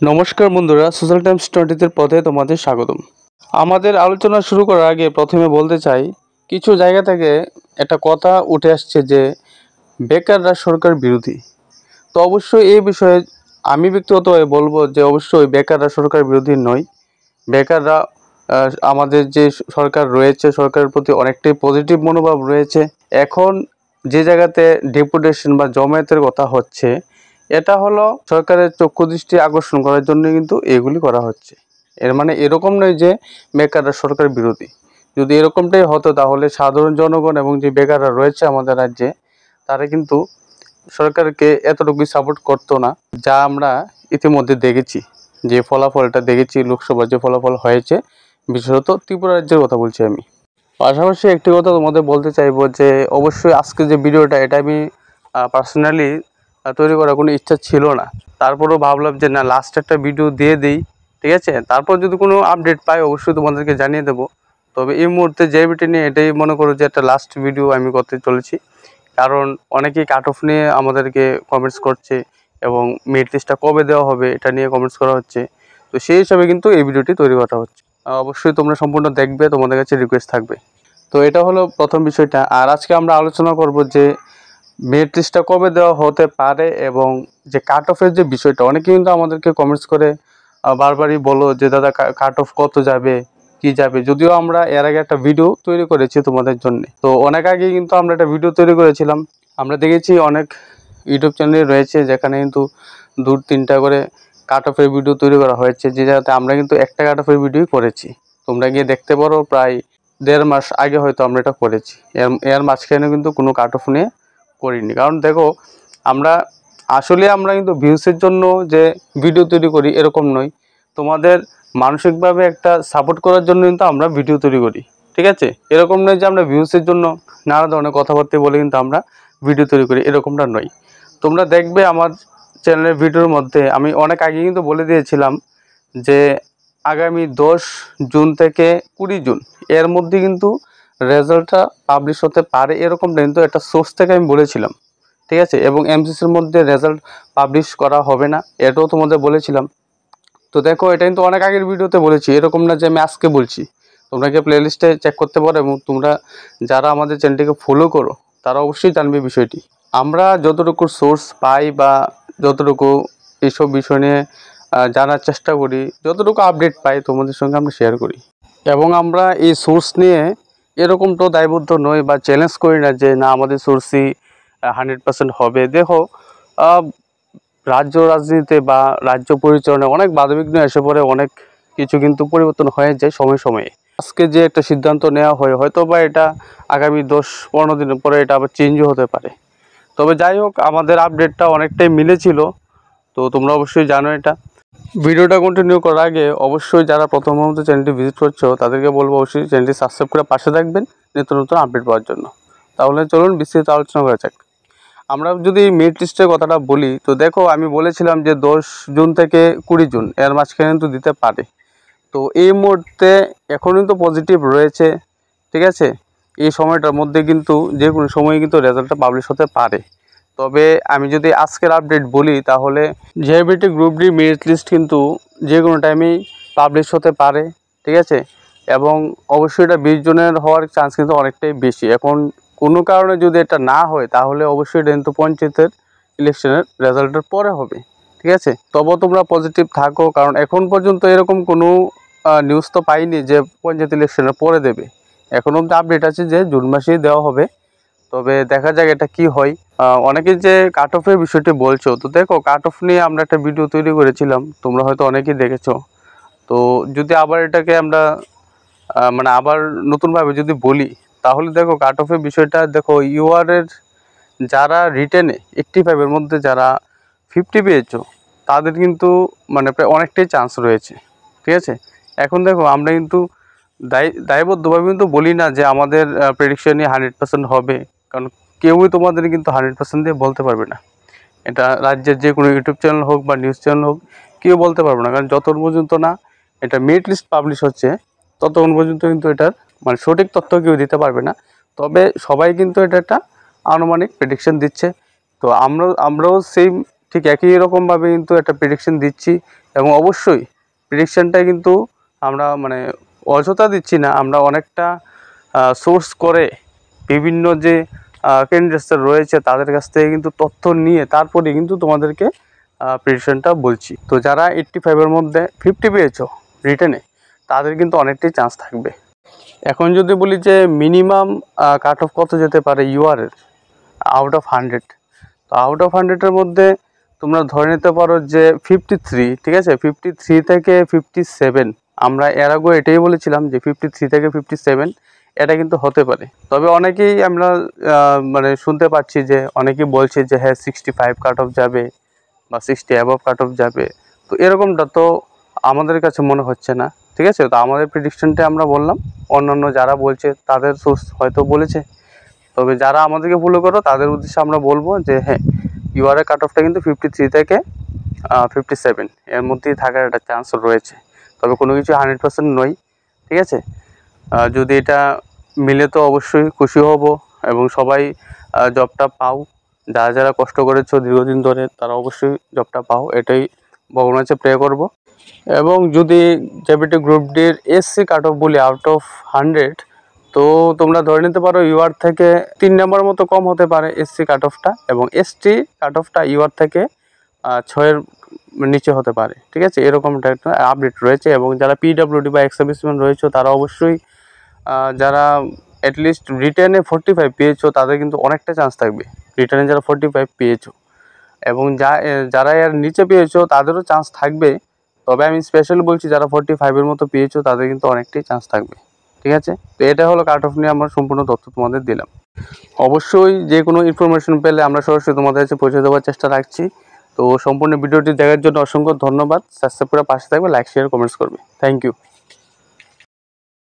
নমস্কার বন্ধুরা, social Times 20-র পথে তোমাদের স্বাগতম। আমাদের আলোচনা শুরু করার আগে প্রথমে বলতে চাই, কিছু জায়গা থেকে একটা কথা উঠে আসছে যে বেকাররা সরকার বিরোধী। তো অবশ্যই এই বিষয়ে আমি ব্যক্তিগতভাবে বলবো যে অবশ্যই বেকাররা সরকার বিরোধী নয়। বেকাররা আমাদের যে সরকার রয়েছে, সরকারের প্রতি অনেকটাই পজিটিভ মনোভাব রয়েছে। এখন যে জায়গাতে ডেপুটেশন বা জমায়েতের কথা হচ্ছে, এটা হলো সরকারের চক্ষু দৃষ্টি আকর্ষণ করার জন্য কিন্তু এগুলি করা হচ্ছে। এর মানে এরকম নয় যে বেকাররা সরকার বিরোধী। যদি এরকমটাই হতো তাহলে সাধারণ জনগণ এবং যে বেকাররা রয়েছে আমাদের রাজ্যে, তারা কিন্তু সরকারকে এতটুকু সাপোর্ট করতো না, যা আমরা ইতিমধ্যে দেখেছি। যে ফলাফলটা দেখেছি, লোকসভার যে ফলাফল হয়েছে, বিশেষত ত্রিপুরা রাজ্যের কথা বলছি আমি। পাশাপাশি একটি কথা তোমাদের বলতে চাইবো যে অবশ্যই আজকে যে ভিডিওটা, এটা আমি পার্সোনালি তৈরি করার কোনো ইচ্ছা ছিল না। তারপরেও ভাবলাম যে না, লাস্ট একটা ভিডিও দিয়ে দিই, ঠিক আছে। তারপর যদি কোনো আপডেট পাই অবশ্যই তোমাদেরকে জানিয়ে দেবো। তবে এই মুহূর্তে জেবিটি নিয়ে এটাই মনে করো যে একটা লাস্ট ভিডিও আমি করতে চলেছি। কারণ অনেকেই কাট অফ নিয়ে আমাদেরকে কমেন্টস করছে এবং মেরিট লিস্টটা কবে দেওয়া হবে এটা নিয়ে কমেন্টস করা হচ্ছে। তো সেই হিসাবে কিন্তু এই ভিডিওটি তৈরি করা হচ্ছে। অবশ্যই তোমরা সম্পূর্ণ দেখবে, তোমাদের কাছে রিকোয়েস্ট থাকবে। তো এটা হলো প্রথম বিষয়টা। আর আজকে আমরা আলোচনা করব যে মেরিট লিস্টটা কবে দেওয়া হতে পারে এবং যে কাট অফের যে বিষয়টা। অনেকে কিন্তু আমাদেরকে কমেন্টস করে বারবারই বলো যে দাদা কাট অফ কত যাবে, কি যাবে। যদিও আমরা এর আগে একটা ভিডিও তৈরি করেছি তোমাদের জন্য, তো অনেক আগে কিন্তু আমরা একটা ভিডিও তৈরি করেছিলাম। আমরা দেখেছি অনেক ইউটিউব চ্যানেল রয়েছে যেখানে কিন্তু 2-3টা করে কাট অফের ভিডিও তৈরি করা হয়েছে, যে জায়গাতে আমরা কিন্তু একটা কাট অফের ভিডিও করেছি। তোমরা গিয়ে দেখতে পারো, প্রায় 1.5 মাস আগে হয়তো আমরা এটা করেছি। এর মাঝখানে কিন্তু কোনো কাট অফ নিয়ে করিনি। কারণ দেখো, আমরা কিন্তু ভিউসের জন্য যে ভিডিও তৈরি করি এরকম নয়। তোমাদের মানসিকভাবে একটা সাপোর্ট করার জন্য কিন্তু আমরা ভিডিও তৈরি করি, ঠিক আছে। এরকম নয় যে আমরা ভিউসের জন্য নানা ধরনের কথাবার্তা বলে কিন্তু আমরা ভিডিও তৈরি করি, এরকমটা নয়। তোমরা দেখবে আমার চ্যানেলের ভিডিওর মধ্যে আমি অনেক আগে কিন্তু বলে দিয়েছিলাম যে আগামী 10 জুন থেকে 20 জুন এর মধ্যে কিন্তু রেজাল্টটা পাবলিশ হতে পারে, এরকমটা কিন্তু একটা সোর্স থেকে আমি বলেছিলাম, ঠিক আছে। এবং এমসিসির মধ্যে রেজাল্ট পাবলিশ করা হবে না, এটাও তোমাদের বলেছিলাম। তো দেখো, এটা কিন্তু অনেক আগের ভিডিওতে বলেছি, এরকম না যে আমি আজকে বলছি। তোমরা কি প্লেলিস্টে চেক করতে পারো এবং তোমরা যারা আমাদের চ্যানেলটিকে ফলো করো তারা অবশ্যই জানবে বিষয়টি। আমরা যতটুকু সোর্স পাই বা যতটুকু এইসব বিষয় নিয়ে জানার চেষ্টা করি, যতটুকু আপডেট পাই তোমাদের সঙ্গে আমরা শেয়ার করি। এবং আমরা এই সোর্স নিয়ে এরকম তো দায়বদ্ধ নই বা চ্যালেঞ্জ করি না যে না আমাদের সোর্সই 100% হবে। দেখো, রাজ্য রাজনীতিতে বা রাজ্য পরিচালনায় অনেক বাধাবিঘ্ন এসে পড়ে, অনেক কিছু কিন্তু পরিবর্তন হয়ে যায় সময়ে সময়ে। আজকে যে একটা সিদ্ধান্ত নেওয়া হয়, হয়তো বা এটা আগামী 10-15 দিনের পরে এটা আবার চেঞ্জও হতে পারে। তবে যাই হোক, আমাদের আপডেটটা অনেকটাই মিলেছিল, তো তোমরা অবশ্যই জানো এটা। ভিডিওটা কন্টিনিউ করার আগে অবশ্যই যারা প্রথমত চ্যানেলটি ভিজিট করছো তাদেরকে বলবো অবশ্যই চ্যানেলটি সাবস্ক্রাইব করে পাশে থাকবেন নিত্য নতুন আপডেট পাওয়ার জন্য। তাহলে চলুন বিস্তারিত আলোচনা করা যাক। আমরা যদি মেরিট লিস্টের কথাটা বলি, তো দেখো আমি বলেছিলাম যে 10 জুন থেকে 20 জুন এর মাঝখানে কিন্তু দিতে পারে। তো এই মুহূর্তে এখন কিন্তু পজিটিভ রয়েছে, ঠিক আছে। এই সময়টার মধ্যে কিন্তু যে কোনো সময় কিন্তু রেজাল্টটা পাবলিশ হতে পারে। তবে আমি যদি আজকের আপডেট বলি তাহলে JIBT group D merit list কিন্তু যে কোনো টাইমেই পাবলিশ হতে পারে, ঠিক আছে। এবং অবশ্যই এটা 20 জনের হওয়ার চান্স কিন্তু অনেকটাই বেশি। এখন কোনো কারণে যদি এটা না হয় তাহলে অবশ্যই এটা কিন্তু পঞ্চায়েতের ইলেকশনের রেজাল্টের পরে হবে, ঠিক আছে। তবুও তোমরা পজিটিভ থাকো, কারণ এখন পর্যন্ত এরকম কোনো নিউজ তো পাইনি যে পঞ্চায়েত ইলেকশনের পরে দেবে। এখন অব্দি আপডেট আছে যে জুন মাসেই দেওয়া হবে। তবে দেখা যাক এটা কি হয়। অনেকে যে কাট অফের বিষয়টি বলছো, তো দেখো কাট অফ নিয়ে আমরা একটা ভিডিও তৈরি করেছিলাম, তোমরা হয়তো অনেকেই দেখেছো। তো যদি আবার এটাকে আমরা মানে আবার নতুনভাবে যদি বলি, তাহলে দেখো কাট অফের বিষয়টা দেখো, ইউআরের যারা রিটেনে 85-এর মধ্যে যারা 50 পেয়েছো তাদের কিন্তু মানে প্রায় অনেকটাই চান্স রয়েছে, ঠিক আছে। এখন দেখো আমরা কিন্তু দায়বদ্ধভাবে কিন্তু বলি না যে আমাদের প্রেডিকশনই 100% হবে, কারণ কেউই তোমাদের কিন্তু 100% দিয়ে বলতে পারবে না। এটা রাজ্যের যে কোনো ইউটিউব চ্যানেল হোক বা নিউজ চ্যানেল হোক, কেউ বলতে পারবে না। কারণ যতক্ষণ পর্যন্ত না এটা মেরিট লিস্ট পাবলিশ হচ্ছে ততক্ষণ পর্যন্ত কিন্তু এটার মানে সঠিক তথ্য কেউ দিতে পারবে না। তবে সবাই কিন্তু এটা একটা আনুমানিক প্রেডিকশন দিচ্ছে। তো আমরাও সেই ঠিক একই রকমভাবে কিন্তু একটা প্রেডিকশন দিচ্ছি। এবং অবশ্যই প্রেডিকশনটা কিন্তু আমরা মানে অযথা দিচ্ছি না, আমরা অনেকটা সোর্স করে বিভিন্ন যে ক্যান্ডিডেটস রয়েছে তাদের কাছ থেকে কিন্তু তথ্য নিয়ে তারপরে কিন্তু তোমাদেরকে প্রেডিকশনটা বলছি। তো যারা 85-এর মধ্যে 50 পেয়েছো রিটেনে, তাদের কিন্তু অনেকটাই চান্স থাকবে। এখন যদি বলি যে মিনিমাম কাট অফ কত যেতে পারে ইউআরের আউট অফ 100, তো আউট অফ 100-এর মধ্যে তোমরা ধরে নিতে পারো যে 53, ঠিক আছে, 53 থেকে 57। আমরা এর আগে এটাই বলেছিলাম যে 53 থেকে 57 এটা কিন্তু হতে পারে। তবে অনেকেই আমরা মানে শুনতে পাচ্ছি যে অনেকেই বলছে যে হ্যাঁ 65 কাট অফ যাবে বা 60 অ্যাবভ কাট অফ যাবে। তো এরকমটা তো আমাদের কাছে মনে হচ্ছে না, ঠিক আছে। তো আমাদের প্রেডিকশনটা আমরা বললাম, অন্যান্য যারা বলছে তাদের সোর্স হয়তো বলেছে। তবে যারা আমাদেরকে ফলো করো তাদের উদ্দেশ্যে আমরা বলবো যে হ্যাঁ ইউআরএ কাট অফটা কিন্তু 53 থেকে 57 এর মধ্যেই থাকার একটা চান্স রয়েছে। তবে কোনো কিছু 100% নয়, ঠিক আছে। যদি এটা মিলে তো অবশ্যই খুশি হব এবং সবাই জবটা পাও। যারা যারা কষ্ট করেছো দীর্ঘদিন ধরে তারা অবশ্যই জবটা পাও, এটাই ভগবানের কাছে প্রে করব। এবং যদি জেবিটি গ্রুপ ডির এসসি কাট অফ বলি আউট অফ 100, তো তোমরা ধরে নিতে পারো ইউআর থেকে 3 নাম্বার মতো কম হতে পারে এসসি কাট অফটা, এবং এসটি কাট অফটা ইউআর থেকে 6-এর নিচে হতে পারে, ঠিক আছে। এরকমটা একটা আপডেট রয়েছে। এবং যারা পিডব্লিউডি বা এক্স-সার্ভিসম্যান রয়েছে তারা অবশ্যই যারা অ্যাটলিস্ট রিটেনে 45 পেয়েছো তাদের কিন্তু অনেকটা চান্স থাকবে, রিটেনে যারা 45 পেয়েছো। এবং যারা এর নিচে পেয়েছো তাদেরও চান্স থাকবে। তবে আমি স্পেশালি বলছি যারা 45-এর মতো পেয়েছো তাদের কিন্তু অনেকটাই চান্স থাকবে, ঠিক আছে। তো এটা হলো কাট অফ নিয়ে আমরা সম্পূর্ণ তথ্য তোমাদের দিলাম। অবশ্যই যে কোনো ইনফরমেশন পেলে আমরা সরাসরি তোমাদের কাছে পৌঁছে দেওয়ার চেষ্টা রাখছি। তো সম্পূর্ণ ভিডিওটি দেখার জন্য অসংখ্য ধন্যবাদ। সাবস্ক্রাইব করে পাশে থাকবে, লাইক শেয়ার কমেন্টস করবে। Thank you.